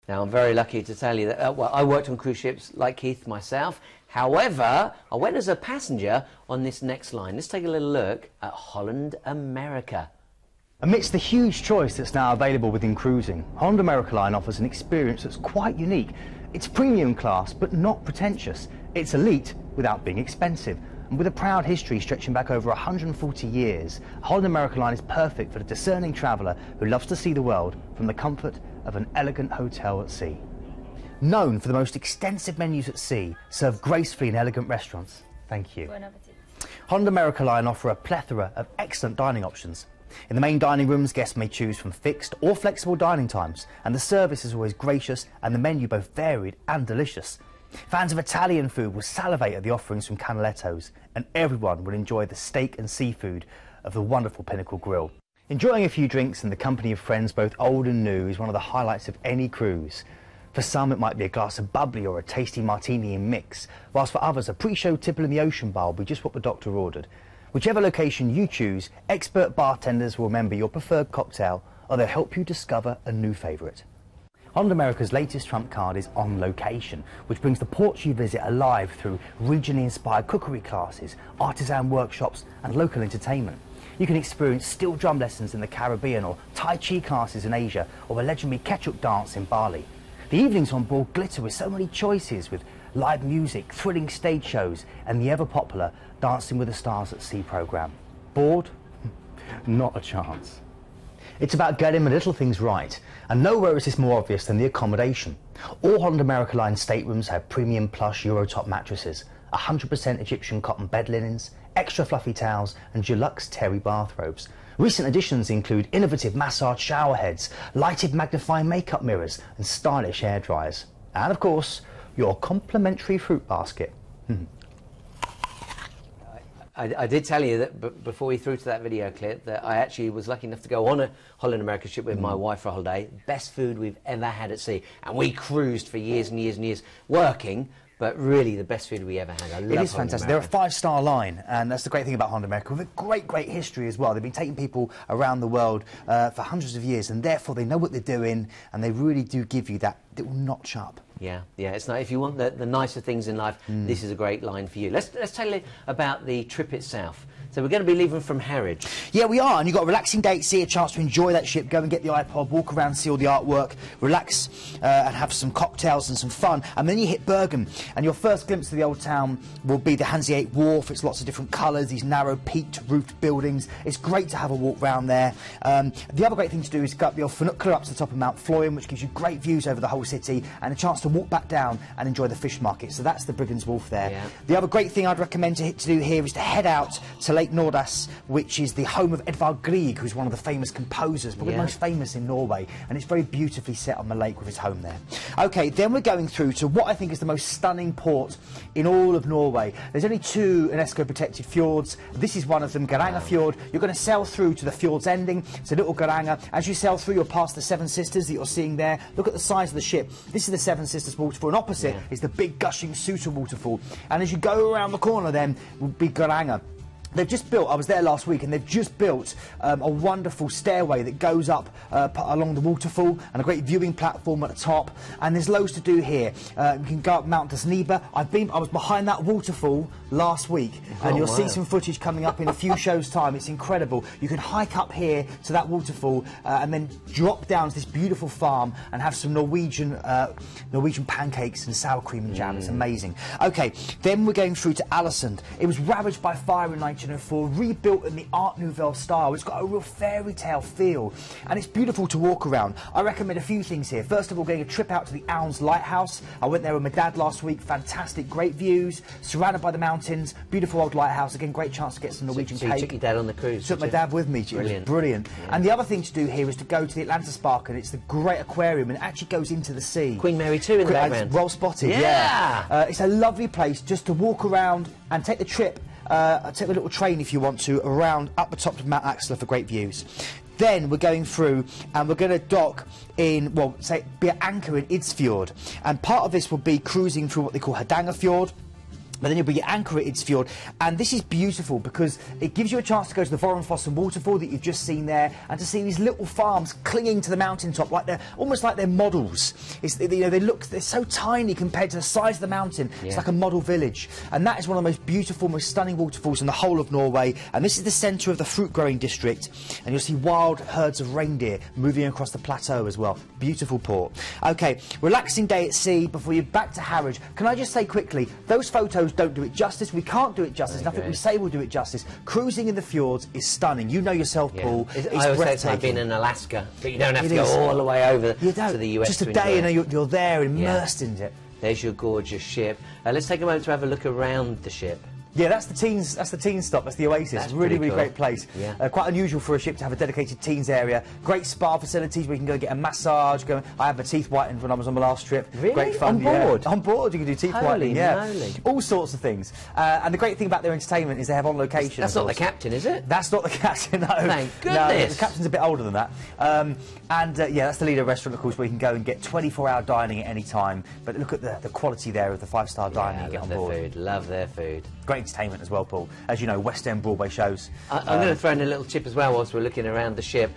Now, I'm very lucky to tell you that, well, I worked on cruise ships like Keith myself. However, I went as a passenger on this next line. Let's take a little look at Holland America. Amidst the huge choice that's now available within cruising, Holland America Line offers an experience that's quite unique. It's premium class, but not pretentious. It's elite without being expensive. And with a proud history stretching back over 140 years, Holland America Line is perfect for the discerning traveller who loves to see the world from the comfort of an elegant hotel at sea. Known for the most extensive menus at sea, served gracefully in elegant restaurants. Thank you. Bon appetit. Holland America Line offer a plethora of excellent dining options. In the main dining rooms, guests may choose from fixed or flexible dining times, and the service is always gracious and the menu both varied and delicious. Fans of Italian food will salivate at the offerings from Canaletto's, and everyone will enjoy the steak and seafood of the wonderful Pinnacle Grill. Enjoying a few drinks in the company of friends both old and new is one of the highlights of any cruise. For some it might be a glass of bubbly or a tasty martini in mix, whilst for others a pre-show tipple in the ocean bar will be just what the doctor ordered. Whichever location you choose, expert bartenders will remember your preferred cocktail, or they'll help you discover a new favourite. Holland America's latest trump card is On Location, which brings the ports you visit alive through regionally inspired cookery classes, artisan workshops and local entertainment. You can experience steel drum lessons in the Caribbean, or Tai Chi classes in Asia, or a legendary ketchup dance in Bali. The evenings on board glitter with so many choices, with live music, thrilling stage shows and the ever-popular Dancing with the Stars at Sea programme. Bored? Not a chance. It's about getting the little things right, and nowhere is this more obvious than the accommodation. All Holland America Line staterooms have premium plush Eurotop mattresses, 100% Egyptian cotton bed linens, extra fluffy towels and deluxe terry bathrobes. Recent additions include innovative massage shower heads, lighted magnifying makeup mirrors and stylish hair dryers. And of course, your complimentary fruit basket. I did tell you that before we threw to that video clip that I actually was lucky enough to go on a Holland America ship with my wife for a holiday. Best food we've ever had at sea. And we cruised for years and years and years working, but really the best food we ever had. I love It is fantastic. They're a 5-star line, and that's the great thing about Holland America, with a great history as well. They've been taking people around the world for hundreds of years, and therefore they know what they're doing, and they really do give you that little notch up. Yeah, it's not, if you want the nicer things in life, this is a great line for you. Let's tell you about the trip itself. So we're going to be leaving from Harwich. Yeah, we are, and you've got a relaxing day at sea, a chance to enjoy that ship, go and get the iPod, walk around, see all the artwork, relax and have some cocktails and some fun, and then you hit Bergen, and your first glimpse of the old town will be the Hanseatic Wharf. It's lots of different colours, these narrow peaked roofed buildings. It's great to have a walk round there. The other great thing to do is go up your funicular up to the top of Mount Florian, which gives you great views over the whole city, and a chance to walk back down and enjoy the fish market. So that's the Britain's Wharf there. Yeah. The other great thing I'd recommend to do here is to head out to Lake Nordas, which is the home of Edvard Grieg, who's one of the famous composers, probably the most famous in Norway, and it's very beautifully set on the lake with his home there. Okay, then we're going through to what I think is the most stunning port in all of Norway. There's only 2 UNESCO protected fjords. This is one of them, Geirangerfjord. You're going to sail through to the fjord's ending. It's a little Geiranger. As you sail through, you'll pass the Seven Sisters that you're seeing there. Look at the size of the ship. This is the Seven Sisters waterfall, and opposite is the big gushing Suter waterfall. And as you go around the corner then will be Geiranger. They've just built, I was there last week, and they've just built a wonderful stairway that goes up along the waterfall, and a great viewing platform at the top, and there's loads to do here. You can go up Mount Desniba. I was behind that waterfall last week, and you'll see some footage coming up in a few shows' time. It's incredible. You can hike up here to that waterfall and then drop down to this beautiful farm and have some Norwegian pancakes and sour cream and jam. It's amazing. Okay, then we're going through to Alesund. It was ravaged by fire in 1904, rebuilt in the Art Nouveau style. It's got a real fairy tale feel, and it's beautiful to walk around. I recommend a few things here. First of all, getting a trip out to the Alms Lighthouse. I went there with my dad last week. Fantastic, great views, surrounded by the mountains, beautiful old lighthouse. Again, great chance to get some Norwegian cake. So you took your dad on the cruise? Took my dad with me. Brilliant. It was brilliant. Yeah. And the other thing to do here is to go to the Atlantisparken. It's the great aquarium, and it actually goes into the sea. Queen Mary 2 in the background. Well spotted, it's a lovely place just to walk around and take the trip. Take a little train if you want to, around up the top of Mount Axler for great views. Then we're going through and we're going to dock in, well, say, be an anchor in Eldfjord. And part of this will be cruising through what they call Hardangerfjord. But then you'll be at anchor at Eldfjord, and this is beautiful because it gives you a chance to go to the Voronfossen waterfall that you've just seen there, and to see these little farms clinging to the mountaintop, like they're almost like they're models. It's, you know, they're so tiny compared to the size of the mountain. Yeah. It's like a model village, and that is one of the most beautiful, most stunning waterfalls in the whole of Norway. And this is the centre of the fruit-growing district, and you'll see wild herds of reindeer moving across the plateau as well. Beautiful port. Okay, relaxing day at sea before you're back to Harwich. Can I just say quickly, those photos don't do it justice. We can't do it justice. Nothing we say will do it justice. Cruising in the fjords is stunning. You know yourself, Paul. I always say it's like being in Alaska, but you don't have to go all the way over to the US. Just a day and you're there immersed in it. There's your gorgeous ship. Let's take a moment to have a look around the ship. Yeah, that's the teens. That's the teens stop. That's the Oasis. That's really cool. Great place. Yeah. Quite unusual for a ship to have a dedicated teens area. Great spa facilities where you can go get a massage. I had my teeth whitened when I was on my last trip. Really? Great fun. On board? Yeah. On board, you can do teeth whitening. Yeah. All sorts of things. And the great thing about their entertainment is they have on location. That's not the captain, is it? That's not the captain. No. Thank goodness. No, the captain's a bit older than that. Yeah, that's the Lido restaurant, of course, where you can go and get 24-hour dining at any time. But look at the quality there of the 5-star dining you get on board. Food. Love their food. Great entertainment as well, Paul. As you know, West End Broadway shows. I'm going to throw in a little tip as well whilst we're looking around the ship.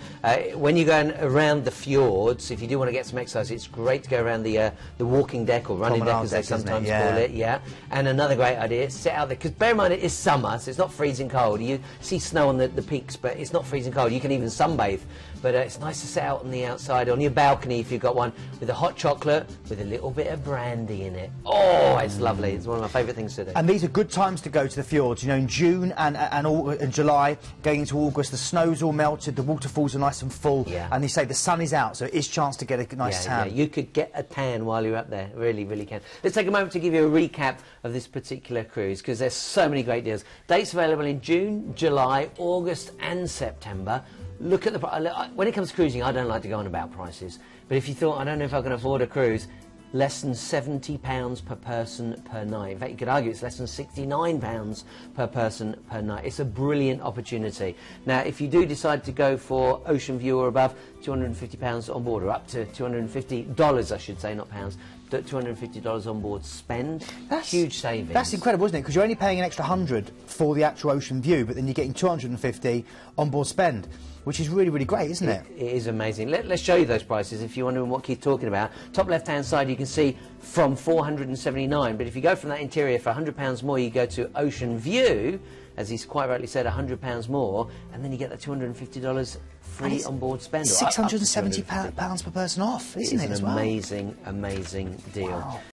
When you're going around the fjords, if you do want to get some exercise, it's great to go around the walking deck or running deck, as they sometimes call it. Yeah. And another great idea, sit out there, because bear in mind it is summer, so it's not freezing cold. You see snow on the peaks, but it's not freezing cold. You can even sunbathe. But it's nice to sit out on the outside, on your balcony if you've got one, with a hot chocolate, with a little bit of brandy in it. Oh, it's lovely. It's one of my favourite things to do. And these are good times to go to the fjords. You know, in June and July, going into August, the snow's all melted, the waterfalls are nice and full, and they say the sun is out, so it is a chance to get a nice tan. Yeah, you could get a tan while you're up there. Really, really can. Let's take a moment to give you a recap of this particular cruise, because there's so many great deals. Dates available in June, July, August and September. Look at the... When it comes to cruising, I don't like to go on about prices. But if you thought, I don't know if I can afford a cruise, less than £70 per person per night. In fact, you could argue it's less than £69 per person per night. It's a brilliant opportunity. Now, if you do decide to go for ocean view or above, £250 on board, or up to $250, I should say, not pounds. $250 on board spend. That's huge savings. That's incredible, isn't it? Because you're only paying an extra 100 for the actual ocean view, but then you're getting 250 on board spend, which is really, really great, isn't it? It is amazing. Let's show you those prices if you're wondering what Keith's talking about. Top left-hand side, you can see from $479, but if you go from that interior for £100 more, you go to ocean view, as he's quite rightly said, £100 more, and then you get that $250 free on board spend. £670 per person off, isn't it, as well? It's an amazing, amazing deal. Wow.